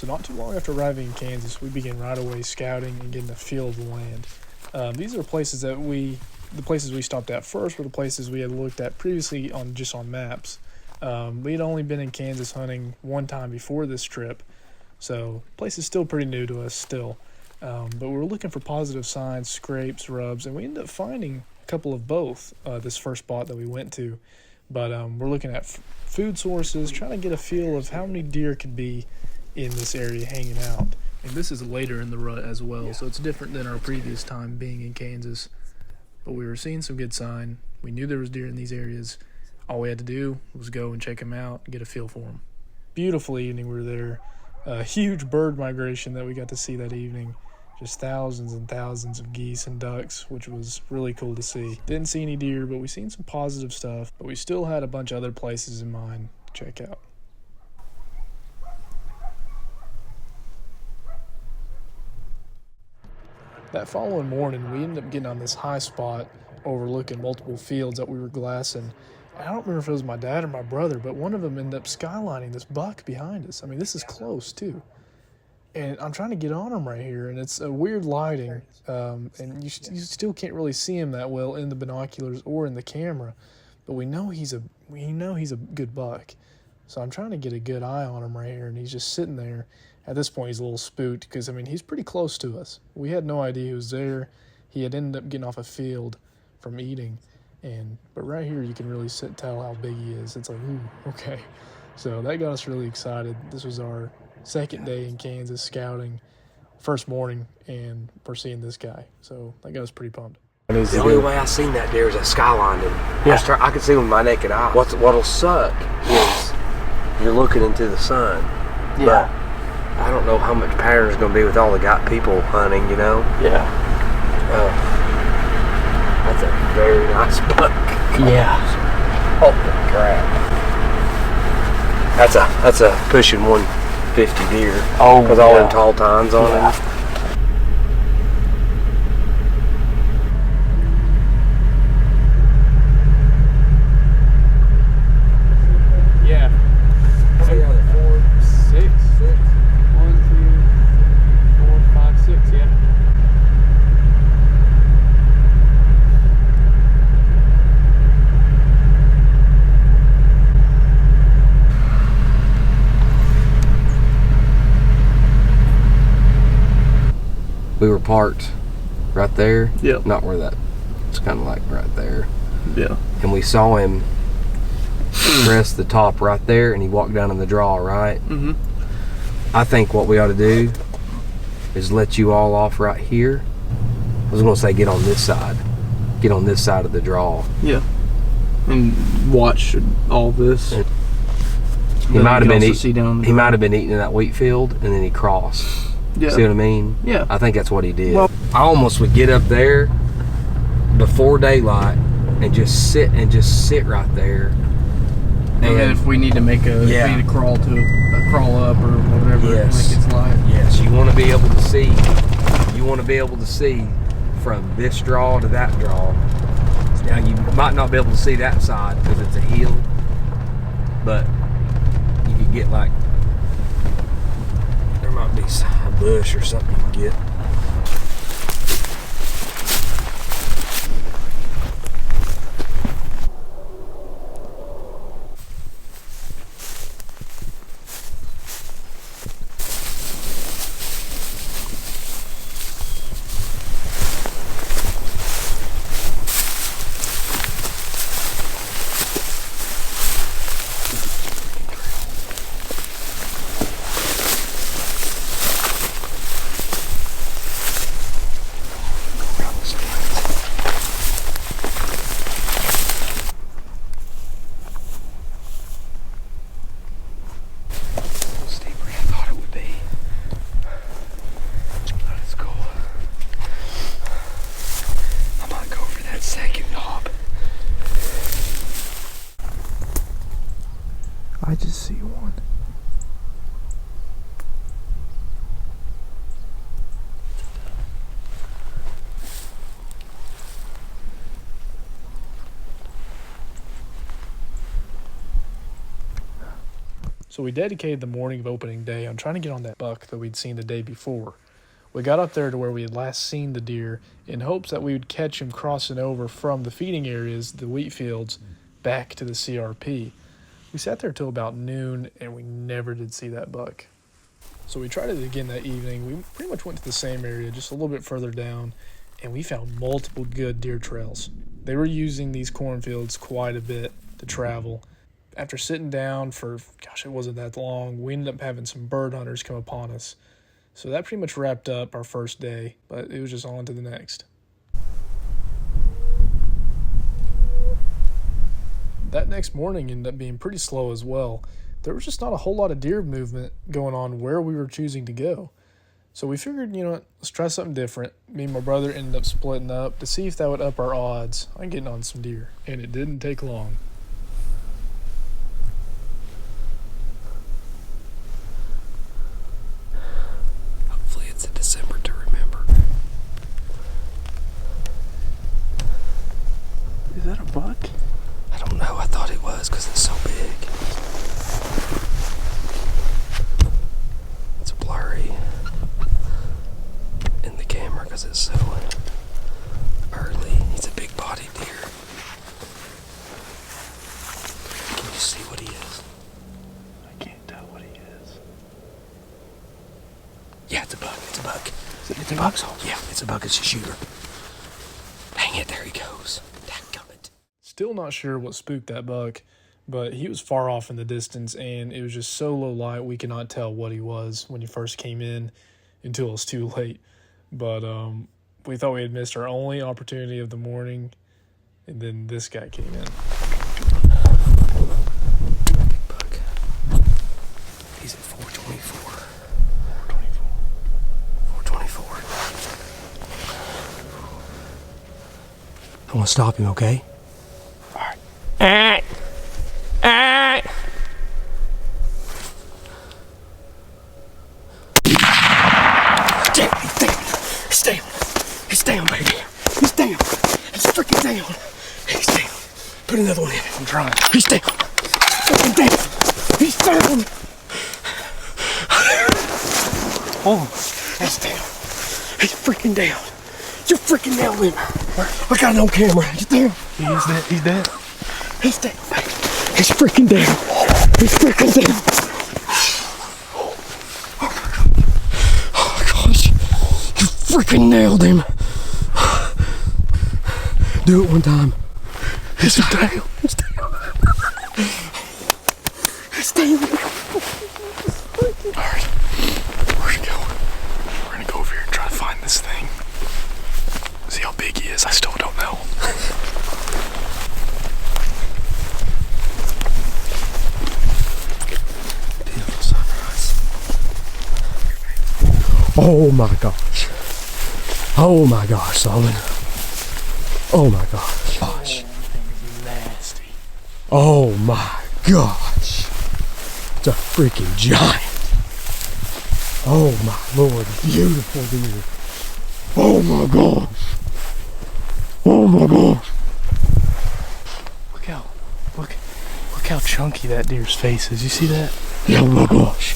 So not too long after arriving in Kansas, we began right away scouting and getting a feel of the land. These are places the places we stopped at first were the places we had looked at previously on maps. We had only been in Kansas hunting one time before this trip, so the place is still pretty new to us still. But we were looking for positive signs, scrapes, rubs, and we ended up finding a couple of both this first spot that we went to. But we're looking at food sources, trying to get a feel of how many deer could be in this area hanging out. And this is later in the rut as well, so it's different than our previous time being in Kansas. But we were seeing some good sign. We knew there was deer in these areas. All we had to do was go and check them out and get a feel for them. Beautiful evening we were there. A huge bird migration that we got to see that evening. Just thousands and thousands of geese and ducks, which was really cool to see. Didn't see any deer, but we seen some positive stuff. But we still had a bunch of other places in mind to check out. That following morning, we ended up getting on this high spot overlooking multiple fields that we were glassing. I don't remember if it was my dad or my brother, but one of them ended up skylining this buck behind us. I mean, this is close, too. And I'm trying to get on him right here, and it's a weird lighting, and you still can't really see him that well in the binoculars or in the camera. But we know he's a good buck. So I'm trying to get a good eye on him right here, and he's just sitting there. At this point, he's a little spooked because, I mean, he's pretty close to us. We had no idea he was there. He had ended up getting off a field from eating. But right here, you can really tell how big he is. It's like, ooh, okay. So that got us really excited. This was our second day in Kansas scouting, first morning, and we're seeing this guy. So that got us pretty pumped. The only way I seen that deer is I skylined him. Yeah. I could see him with my naked eye. What'll suck is you're looking into the sun. Yeah. But I don't know how much pattern is going to be with all the people hunting, you know? Yeah. That's a very nice buck. Yeah. Holy crap. That's a pushing 150 deer. Oh, with all them tall tines on him. We were parked right there. Yeah. Not where that. It's kind of like right there. Yeah. And we saw him press the top right there, and he walked down in the draw, right? Mm-hmm. I think what we ought to do is let you all off right here. I was going to say get on this side. Get on this side of the draw. Yeah. And watch all this. And he might have been eating in that wheat field, and then he crossed. Yeah. See what I mean? Yeah. I think that's what he did. Well, I almost would get up there before daylight and just sit right there. And if we need to make if we need to crawl up or whatever, yes. make its light. Yes, you want to be able to see. You want to be able to see from this draw to that draw. Now you might not be able to see that side because it's a hill, but you could get like. There might be a bush or something you can get. I just see one. So we dedicated the morning of opening day on trying to get on that buck that we'd seen the day before. We got up there to where we had last seen the deer in hopes that we would catch him crossing over from the feeding areas, the wheat fields, back to the CRP. We sat there till about noon and we never did see that buck. So we tried it again that evening. We pretty much went to the same area, just a little bit further down, and we found multiple good deer trails. They were using these cornfields quite a bit to travel. After sitting down for, it wasn't that long, we ended up having some bird hunters come upon us. So that pretty much wrapped up our first day, but it was just on to the next. That next morning ended up being pretty slow as well. There was just not a whole lot of deer movement going on where we were choosing to go. So we figured, let's try something different. Me and my brother ended up splitting up to see if that would up our odds on getting on some deer. And it didn't take long. Hopefully it's in December to remember. Is that a buck? I don't know. I thought it was because it's so big. It's blurry in the camera because it's so early. He's a big bodied deer. Can you see what he is? I can't tell what he is. Yeah, it's a buck. It's a buck. It's a buck? Yeah, it's a buck. It's a shooter. Dang it, there he goes. Dadgummit. Still not sure what spooked that buck, but he was far off in the distance, and it was just so low light we could not tell what he was when he first came in until it was too late. But we thought we had missed our only opportunity of the morning, and then this guy came in. Buck. He's at 424. 424. I want to stop him, okay? Alright. He's down, baby. He's down. He's freaking down. He's down. Put another one in. I'm trying. He's down. Freaking down. He's down. Oh, He's down. He's freaking down. You're freaking down, Lynn. I got it on camera. He's down. he's dead. He's dead. He's down, baby. He's freaking down. He's freaking down. Oh my gosh. You freaking nailed him. Do it one time. He's down. He's down. He's down. Alright, where's he going? We're gonna go over here and try to find this thing. See how big he is. I still don't know. Beautiful sunrise. Oh my gosh. Oh my gosh, Solomon. Oh my gosh. Nasty. Oh my gosh. It's a freaking giant. Oh my lord. Beautiful deer. Oh my gosh. Oh my gosh. Look how chunky that deer's face is. You see that? Yeah, oh my gosh.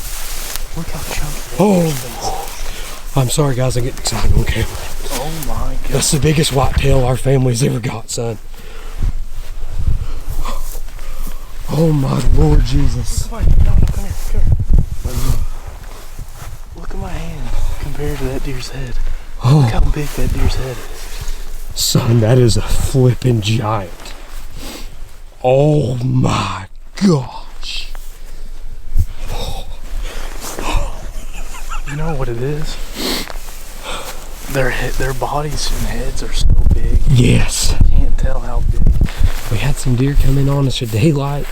Look how chunky that Oh. deer's face is. I'm sorry guys, I get excited on camera. Oh my god. That's the biggest whitetail our family's ever got, son. Oh my Lord Jesus. Come here. Look at my hand compared to that deer's head. Look how Oh, big that deer's head is. son, that is a flippin' giant. Oh my gosh. You know what it is? Their bodies and heads are so big. Yes. Can't tell how big. We had some deer coming on us at daylight,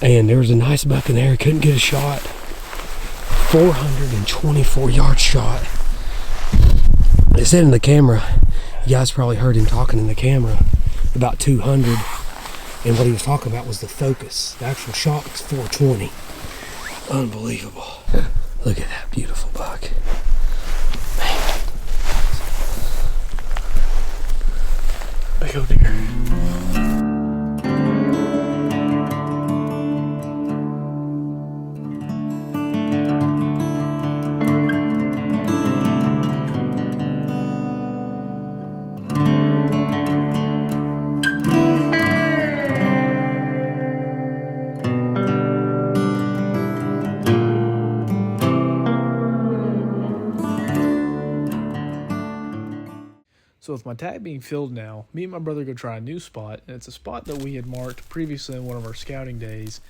and there was a nice buck in there. Couldn't get a shot. 424 yard shot. It said in the camera, you guys probably heard him talking in the camera, about 200. And what he was talking about was the focus. The actual shot was 420. Unbelievable. Look at that beautiful buck. Man. Big old deer. So with my tag being filled now, me and my brother go try a new spot, and it's a spot that we had marked previously in one of our scouting days.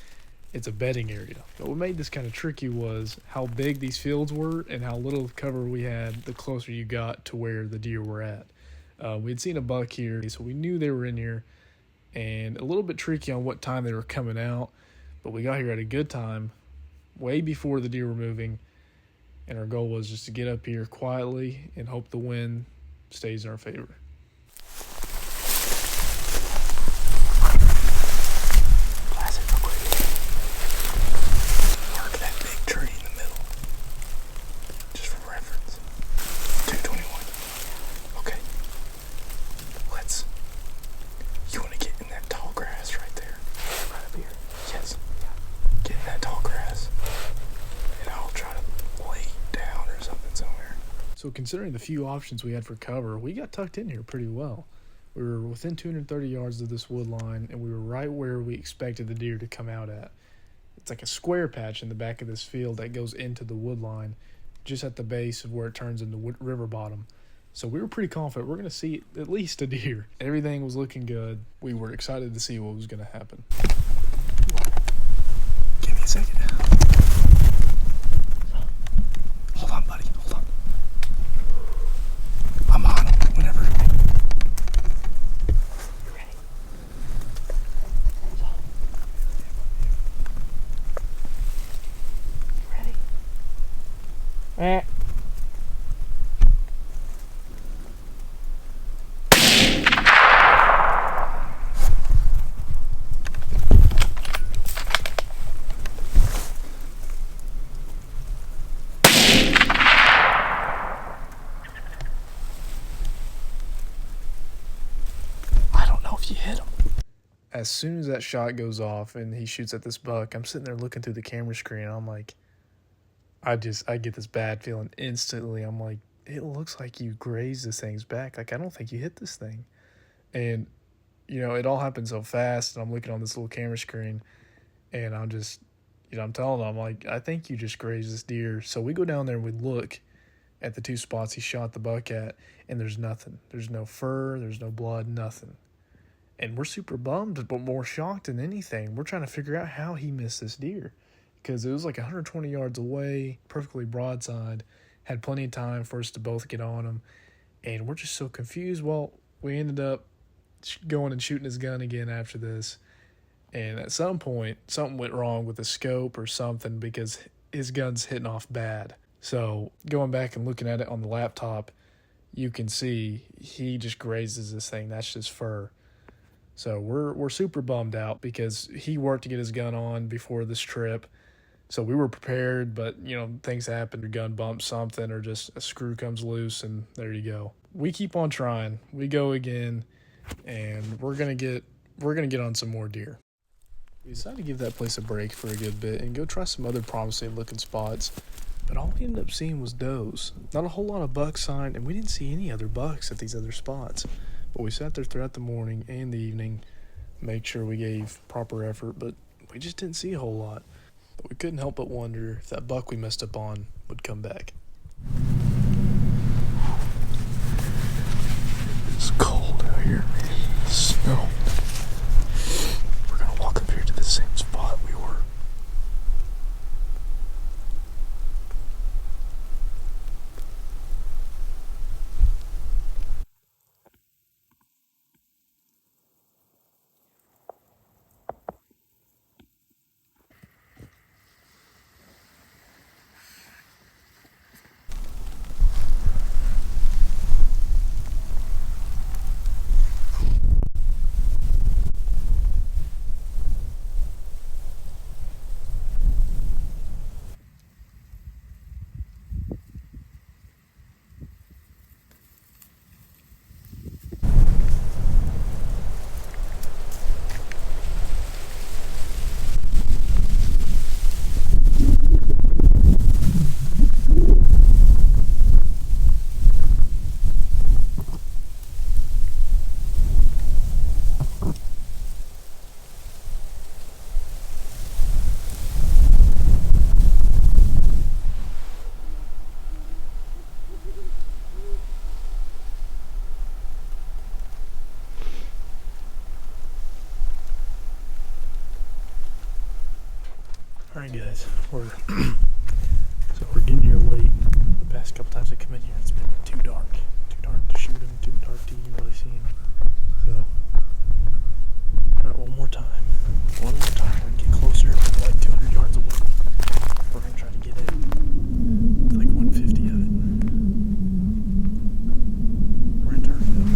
It's a bedding area. But what made this kind of tricky was how big these fields were and how little cover we had the closer you got to where the deer were at. We had seen a buck here, so we knew they were in here, and a little bit tricky on what time they were coming out, but we got here at a good time, way before the deer were moving, and our goal was just to get up here quietly and hope the wind stays in our favor. So considering the few options we had for cover, we got tucked in here pretty well. We were within 230 yards of this wood line, and we were right where we expected the deer to come out at. It's like a square patch in the back of this field that goes into the wood line, just at the base of where it turns into river bottom. So we were pretty confident we're going to see at least a deer. Everything was looking good. We were excited to see what was going to happen. Give me a second. Hold on, buddy. Hold on. I'm on whenever. You ready? You ready? You hit him. As soon as that shot goes off and he shoots at this buck, I'm sitting there looking through the camera screen, and I'm like, I get this bad feeling instantly. I'm like, it looks like you grazed this thing's back. Like, I don't think you hit this thing. And, it all happened so fast, and I'm looking on this little camera screen, and I'm just, I'm telling him, I'm like, I think you just grazed this deer. So we go down there and we look at the two spots he shot the buck at, and there's nothing. There's no fur, there's no blood, nothing. And we're super bummed, but more shocked than anything. We're trying to figure out how he missed this deer, because it was like 120 yards away, perfectly broadside, had plenty of time for us to both get on him, and we're just so confused. Well, we ended up going and shooting his gun again after this, and at some point, something went wrong with the scope or something, because his gun's hitting off bad. So going back and looking at it on the laptop, you can see he just grazes this thing. That's just fur. So we're super bummed out, because he worked to get his gun on before this trip. So we were prepared, but, things happen. Your gun bumps something, or just a screw comes loose, and there you go. We keep on trying. We go again, and we're gonna get on some more deer. We decided to give that place a break for a good bit and go try some other promising looking spots. But all we ended up seeing was does. Not a whole lot of buck sign, and we didn't see any other bucks at these other spots. But we sat there throughout the morning and the evening, make sure we gave proper effort, but we just didn't see a whole lot. But we couldn't help but wonder if that buck we messed up on would come back. It's cold out here. Snow. We're gonna walk up here to the same spot we were. All right, guys, we're getting here late. The past couple times I come in here, it's been too dark to shoot him, too dark to even really see him. So try it one more time. We can get closer. We're like 200 yards away. We're gonna try to get it. It's like 150 of it. We're gonna turn it up.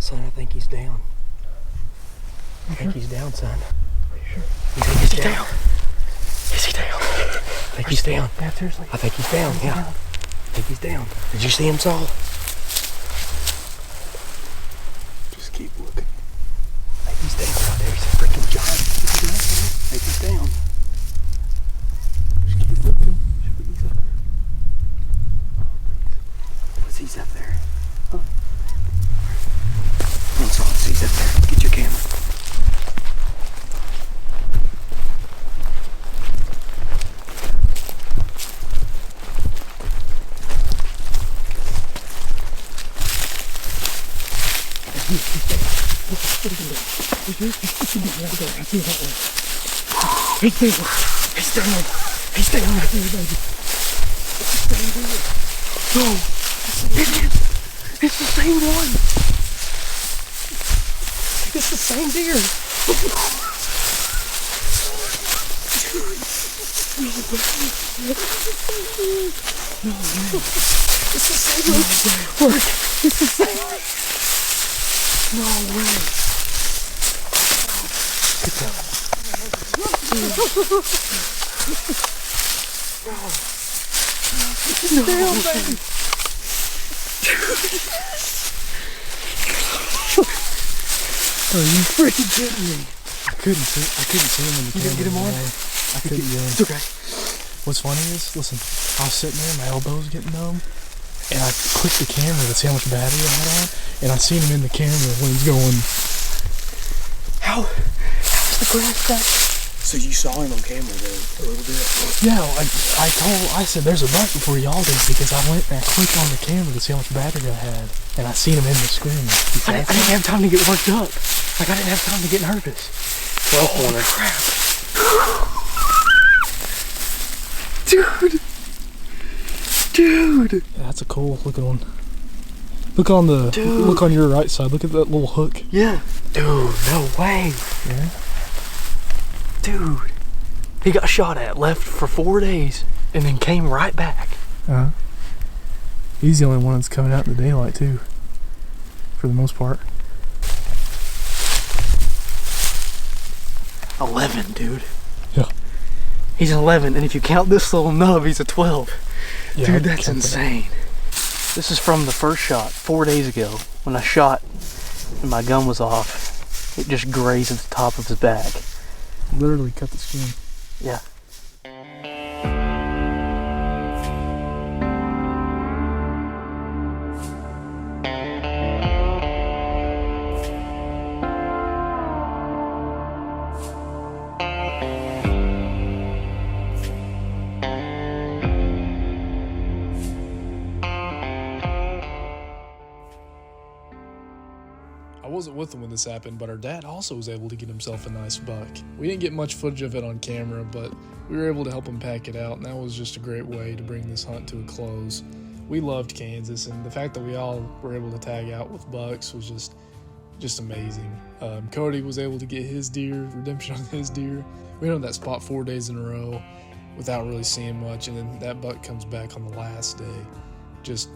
Son, I think he's down. I think he's down, son. Are you sure? You think he's down? Is he down? I think he's down. Yeah, seriously. I think he's down, yeah. I think he's down. Did you see him, Saul? Just keep looking. I think he's down out there. He's a freaking giant. I think he's down. Just keep looking. He's up there. What's he's up there? Huh? Come on, Saul. He's up there. Get your camera. He's down. He's down. No. It's the same one. It's the same deer. No way. It's the same one. Look. It's the same one. No way. Good job. No. Damn, baby. Are you freaking kidding me? I couldn't see him in the camera. You didn't get him on? I couldn't get him. It's okay. What's funny is, listen, I was sitting there, my elbows getting numb, and I clicked the camera to see how much battery I had on, and I seen him in the camera when he's going. How's the grass back? So you saw him on camera then a little bit? Yeah, I said there's a buck before y'all did, because I went and I clicked on the camera to see how much battery I had, and I seen him in the screen. I didn't have time to get worked up. Like, I didn't have time to get nervous. 12 pointer. Crap. Dude. Yeah, that's a cool looking one. Look on your right side. Look at that little hook. Yeah. Dude, no way. Yeah. Dude. He got shot at, left for 4 days, and then came right back. He's the only one that's coming out in the daylight too, for the most part. 11, dude. Yeah. He's an 11, and if you count this little nub, he's a 12. Yeah, Dude, that's insane. This is from the first shot 4 days ago when I shot and my gun was off. It just grazed at the top of his back. Literally cut the skin. Yeah. I wasn't with him when this happened, but our dad also was able to get himself a nice buck. We didn't get much footage of it on camera, but we were able to help him pack it out, and that was just a great way to bring this hunt to a close. We loved Kansas, and the fact that we all were able to tag out with bucks was just amazing. Cody was able to get his deer, redemption on his deer. We were on that spot 4 days in a row without really seeing much, and then that buck comes back on the last day. Just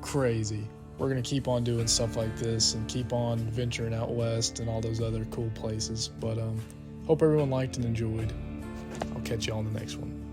crazy. We're going to keep on doing stuff like this and keep on venturing out west and all those other cool places. But hope everyone liked and enjoyed. I'll catch you on the next one.